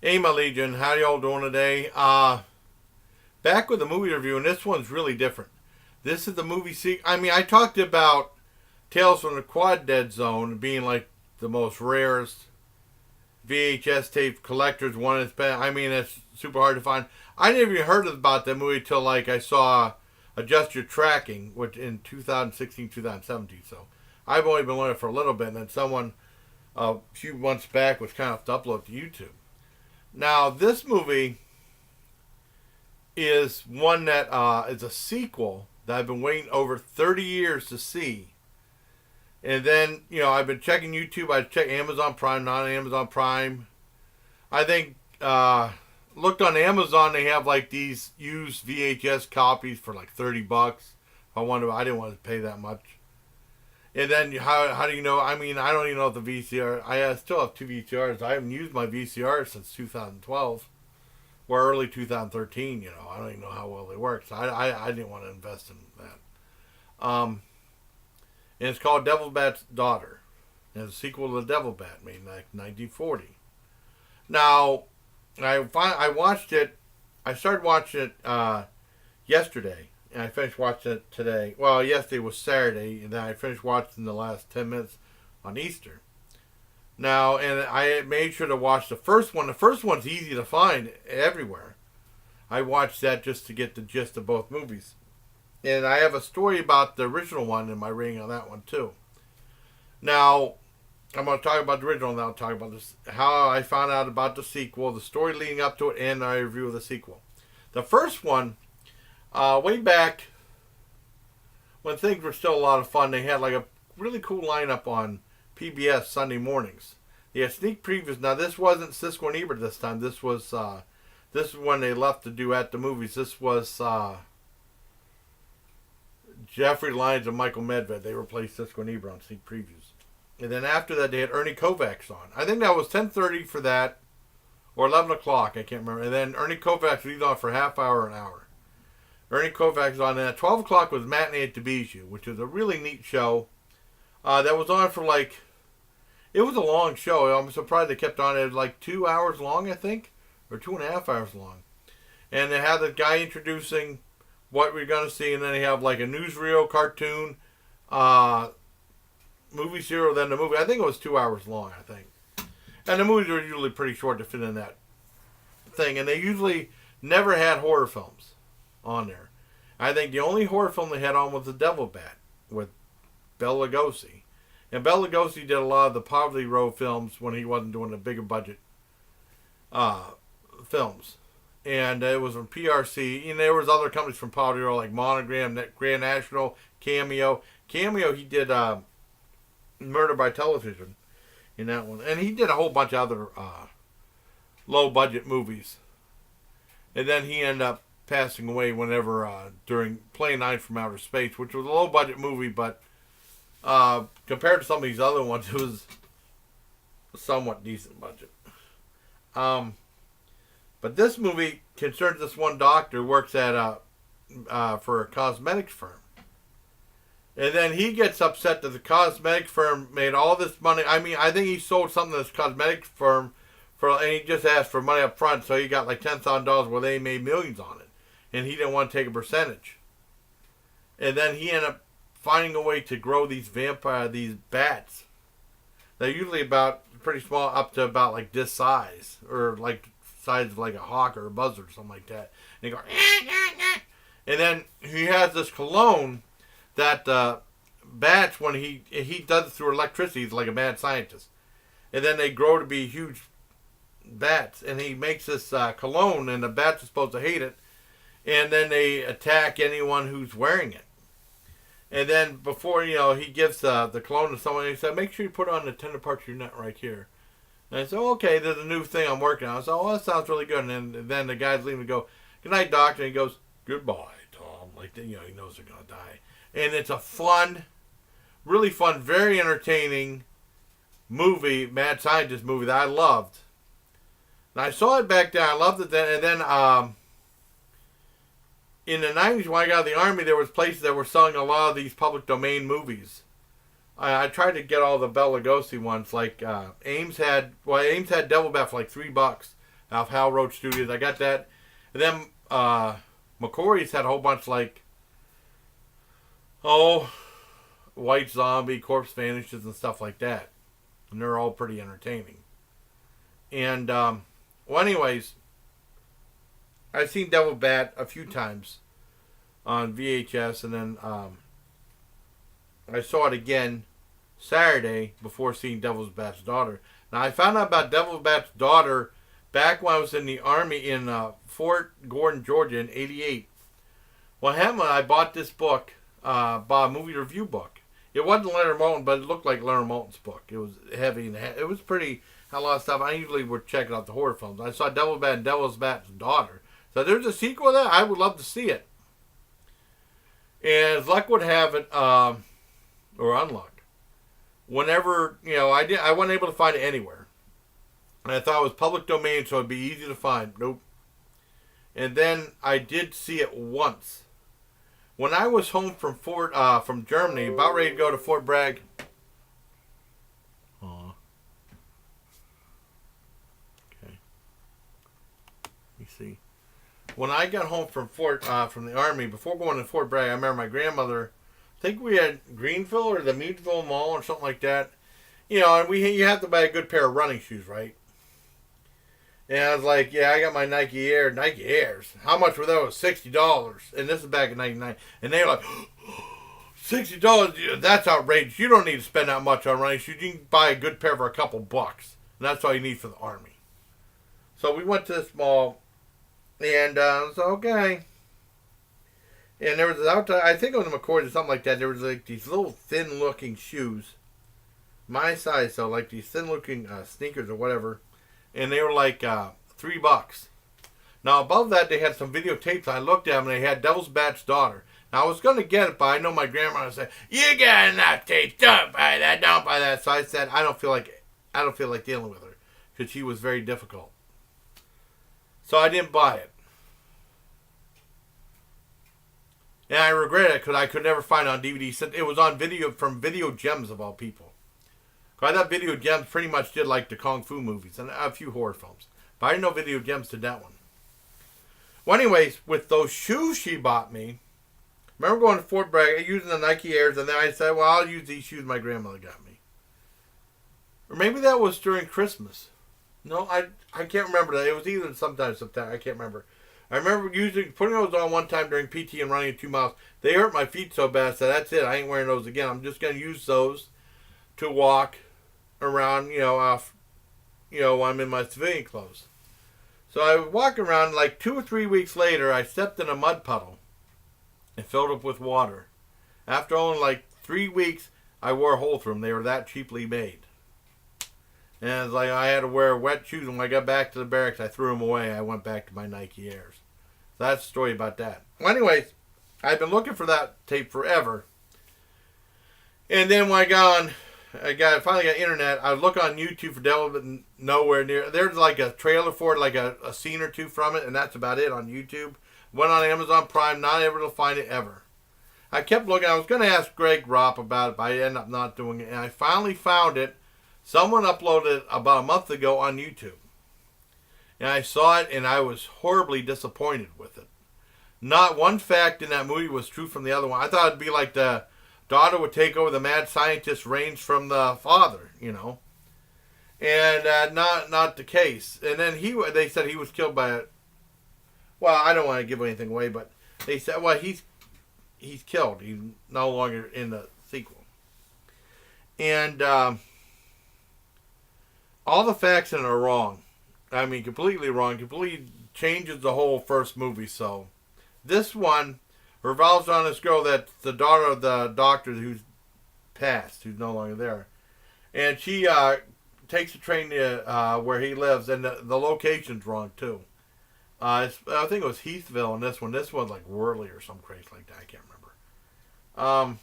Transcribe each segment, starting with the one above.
Hey, my Legion, how y'all doing today? Back with a movie review, and this one's really different. This is the movie. I talked about Tales from the Quad Dead Zone being like the most rarest VHS tape collector's one. It's super hard to find. I never even heard about that movie till like I saw Adjust Your Tracking, which in 2016, 2017. So I've only been learning for a little bit, and then someone a few months back was kind of to upload to YouTube. Now, this movie is one that is a sequel that I've been waiting over 30 years to see. And then, I've been checking YouTube. I checked Amazon Prime, not Amazon Prime. I think, looked on Amazon, they have like these used VHS copies for like $30. I didn't want to pay that much. And then how do you know? I don't even know if the VCR. I still have two VCRs. I haven't used my VCR since 2012 or early 2013. I don't even know how well they work. So I didn't want to invest in that. And it's called Devil Bat's Daughter. And it's a sequel to The Devil Bat, made in 1940. Now, I watched it. I started watching it yesterday. And I finished watching it today. Well, yesterday was Saturday, and then I finished watching the last 10 minutes on Easter. Now, and I made sure to watch the first one. The first one's easy to find everywhere. I watched that just to get the gist of both movies. And I have a story about the original one and my rating on that one, too. Now, I'm going to talk about the original, and then I'll talk about this, how I found out about the sequel, the story leading up to it, and my review of the sequel. The first one, way back when things were still a lot of fun, they had like a really cool lineup on PBS Sunday mornings. They had sneak previews. Now this wasn't Siskel and Ebert this time. This is when they left to do At the Movies. This was Jeffrey Lyons and Michael Medved. They replaced Siskel and Ebert on sneak previews. And then after that, they had Ernie Kovacs on. I think that was 10:30 for that, or 11 o'clock. I can't remember. And then Ernie Kovacs was on for a half hour, an hour. Ernie Kovacs was on, and at 12 o'clock was Matinee at the Bijou, which was a really neat show. That was on for it was a long show. I'm surprised they kept on. It was like 2 hours long, I think, or 2.5 hours long. And they had the guy introducing what we're going to see, and then they have like a newsreel, cartoon, movie serial, then the movie. I think it was 2 hours long, I think. And the movies are usually pretty short to fit in that thing, and they usually never had horror films on there. I think the only horror film they had on was The Devil Bat with Bela Lugosi. And Bela Lugosi did a lot of the Poverty Row films when he wasn't doing the bigger budget films. And it was from PRC. And there was other companies from Poverty Row like Monogram, Grand National, Cameo. Cameo, he did Murder by Television in that one. And he did a whole bunch of other low budget movies. And then he ended up passing away whenever during Plane 9 from Outer Space, which was a low budget movie, but compared to some of these other ones, it was a somewhat decent budget. But this movie concerns this one doctor who works at for a cosmetics firm, and then he gets upset that the cosmetics firm made all this money. I think he sold something to this cosmetics firm and he just asked for money up front, so he got like $10,000 where they made millions on it. And he didn't want to take a percentage. And then he ended up finding a way to grow these bats. They're usually about pretty small, up to about like this size, or like size of like a hawk or a buzzard or something like that. And they go, and then he has this cologne that bats, when he does it through electricity, he's like a mad scientist. And then they grow to be huge bats, and he makes this cologne, and the bats are supposed to hate it. And then they attack anyone who's wearing it. And then before, he gives the cologne to someone, he said, make sure you put it on the tender parts of your neck right here. And I said, okay, there's a new thing I'm working on. I said, oh, that sounds really good. And then the guy's leaving to go, good night, doctor. And he goes, goodbye, Tom. Like, he knows they're going to die. And it's a fun, really fun, very entertaining movie, mad scientist movie that I loved. And I saw it back then. I loved it then. And then, in the 90s, when I got out of the Army, there was places that were selling a lot of these public domain movies. I tried to get all the Bela Lugosi ones. Like Ames had Devil Bat for like $3. Out of Hal Roach Studios. I got that. And then McCory's had a whole bunch like, White Zombie, Corpse Vanishes, and stuff like that. And they're all pretty entertaining. And, anyways, I've seen Devil Bat a few times on VHS, and then I saw it again Saturday before seeing Devil's Bat's Daughter. Now, I found out about Devil's Bat's Daughter back when I was in the Army in Fort Gordon, Georgia in '88. What happened, I bought this book, bought a movie review book. It wasn't Leonard Maltin, but it looked like Leonard Maltin's book. It was heavy, and it was pretty, had a lot of stuff. I usually would check out the horror films. I saw Devil's Bat and Devil's Bat's Daughter. So there's a sequel to that. I would love to see it. And as luck would have it, or unluck, whenever, I wasn't able to find it anywhere. And I thought it was public domain, so it'd be easy to find. Nope. And then I did see it once. When I was home from Germany, about ready to go to Fort Bragg. Aw. Okay. Let me see. When I got home from from the Army, before going to Fort Bragg, I remember my grandmother, I think we had Greenville or the Meadville Mall or something like that. And you have to buy a good pair of running shoes, right? And I was like, yeah, I got my Nike Airs. How much were those? $60. And this is back in '99. And they were like, $60? That's outrageous. You don't need to spend that much on running shoes. You can buy a good pair for a couple bucks. And that's all you need for the Army. So we went to this mall. And I was okay. And there was outside, I think it was a McCoy or something like that. There was like these little thin looking shoes. My size, so like these thin looking sneakers or whatever. And they were like $3. Now above that they had some videotapes. I looked at them and they had Devil's Bat's Daughter. Now I was going to get it, but I know my grandma said, "You got enough tape, don't buy that, don't buy that." So I said, I don't feel like dealing with her, because she was very difficult. So I didn't buy it. And I regret it because I could never find it on DVD. It was on video from Video Gems of all people. I thought Video Gems pretty much did like the Kung Fu movies and a few horror films. But I didn't know Video Gems did that one. Well, anyways, with those shoes she bought me, remember going to Fort Bragg, using the Nike Airs, and then I said, well, I'll use these shoes my grandmother got me. Or maybe that was during Christmas. No, I can't remember that. It was either sometime September. I can't remember. I remember putting those on one time during PT and running 2 miles. They hurt my feet so bad, so that's it. I ain't wearing those again. I'm just going to use those to walk around, when I'm in my civilian clothes. So I would walk around, like 2 or 3 weeks later, I stepped in a mud puddle and filled up with water. After only like 3 weeks, I wore a hole through them. They were that cheaply made. And it's like I had to wear wet shoes. And when I got back to the barracks, I threw them away. I went back to my Nike Airs. So that's the story about that. Well, anyways, I've been looking for that tape forever. And then when I finally got internet, I look on YouTube for Devil, but nowhere near. There's like a trailer for it, like a scene or two from it, and that's about it on YouTube. Went on Amazon Prime, not able to find it ever. I kept looking. I was going to ask Greg Ropp about it, but I ended up not doing it. And I finally found it. Someone uploaded it about a month ago on YouTube. And I saw it, and I was horribly disappointed with it. Not one fact in that movie was true from the other one. I thought it'd be like the daughter would take over the mad scientist reigns from the father, And not the case. And then they said he was killed by well, I don't want to give anything away, but they said, well, he's killed. He's no longer in the sequel. And all the facts in it are wrong. I mean, completely wrong. Completely changes the whole first movie. So this one revolves on this girl that's the daughter of the doctor who's passed, who's no longer there. And she takes a train to where he lives, and the location's wrong, too. I think it was Heathville in this one. This one's like Worley or some crazy like that. I can't remember.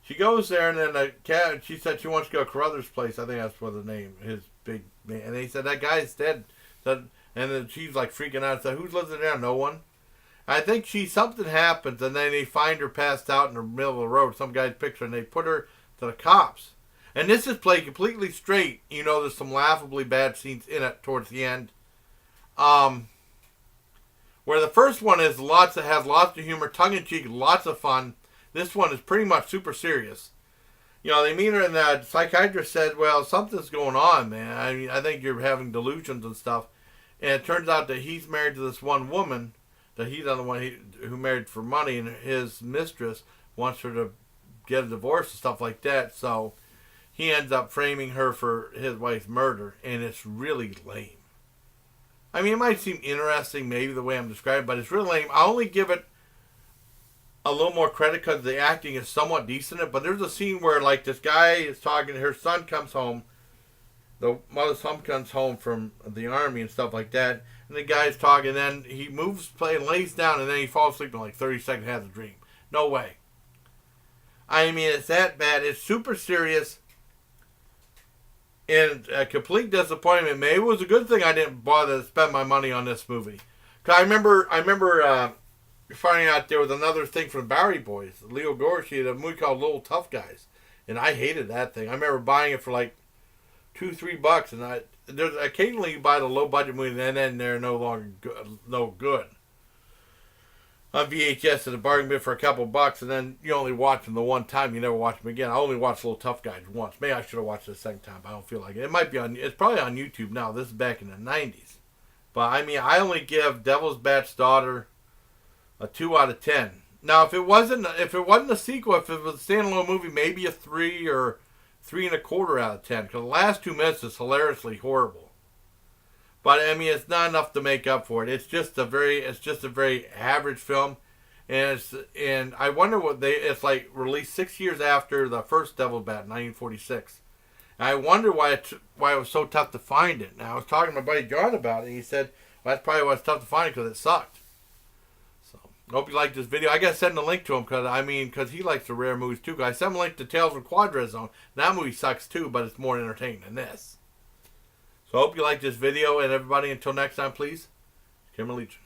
She goes there, and then she said she wants to go to Carruthers' place. I think that's what the name, his big man. And they said, that guy's dead. And then she's like freaking out. Said, who's living there? No one. I think something happens, and then they find her passed out in the middle of the road. Some guy's picture, and they put her to the cops. And this is played completely straight. There's some laughably bad scenes in it towards the end. Where the first one is has lots of humor, tongue in cheek, lots of fun. This one is pretty much super serious. You know, they meet her, and the psychiatrist said, "Well, something's going on, man. I mean, I think you're having delusions and stuff." And it turns out that he's married to this one woman, that he's the one who married for money, and his mistress wants her to get a divorce and stuff like that. So he ends up framing her for his wife's murder, and it's really lame. I mean, it might seem interesting, maybe the way I'm describing it, but it's really lame. I only give it a little more credit because the acting is somewhat decent. But there's a scene where, like, this guy is talking, her son comes home, the mother's son comes home from the army and stuff like that, and the guy's talking, and then he moves, and lays down, and then he falls asleep in like 30 seconds and has a dream. No way. I mean, it's that bad. It's super serious. And a complete disappointment. Maybe it was a good thing I didn't bother to spend my money on this movie. Cause I remember finding out there was another thing from Bowery Boys. Leo Gorsh had a movie called Little Tough Guys, and I hated that thing. I remember buying it for like $2-3, and there's occasionally you buy the low budget movie, and then they're no longer no good. On VHS at a bargain bin for a couple bucks, and then you only watch them the one time. You never watch them again. I only watched Little Tough Guys once. Maybe I should have watched it a second time, but I don't feel like it. It might be on. It's probably on YouTube now. This is back in the '90s, but I mean, I only give Devil's Bat's Daughter a 2 out of 10. Now, if it wasn't a sequel, if it was a standalone movie, maybe a 3 or 3.25 out of 10. Because the last 2 minutes is hilariously horrible. But I mean, it's not enough to make up for it. It's just a very average film, and I wonder it's like released 6 years after the first Devil's Bat in 1946. And I wonder why it was so tough to find it. Now I was talking to my buddy John about it, and he said, "Well, that's probably why it's tough to find it, because it sucked." So I hope you liked this video. I gotta send a link to him because he likes the rare movies too. Cause I sent him a link to Tales from Quadra Zone. That movie sucks too, but it's more entertaining than this. So I hope you liked this video, and everybody, until next time, please, Kim and Leach.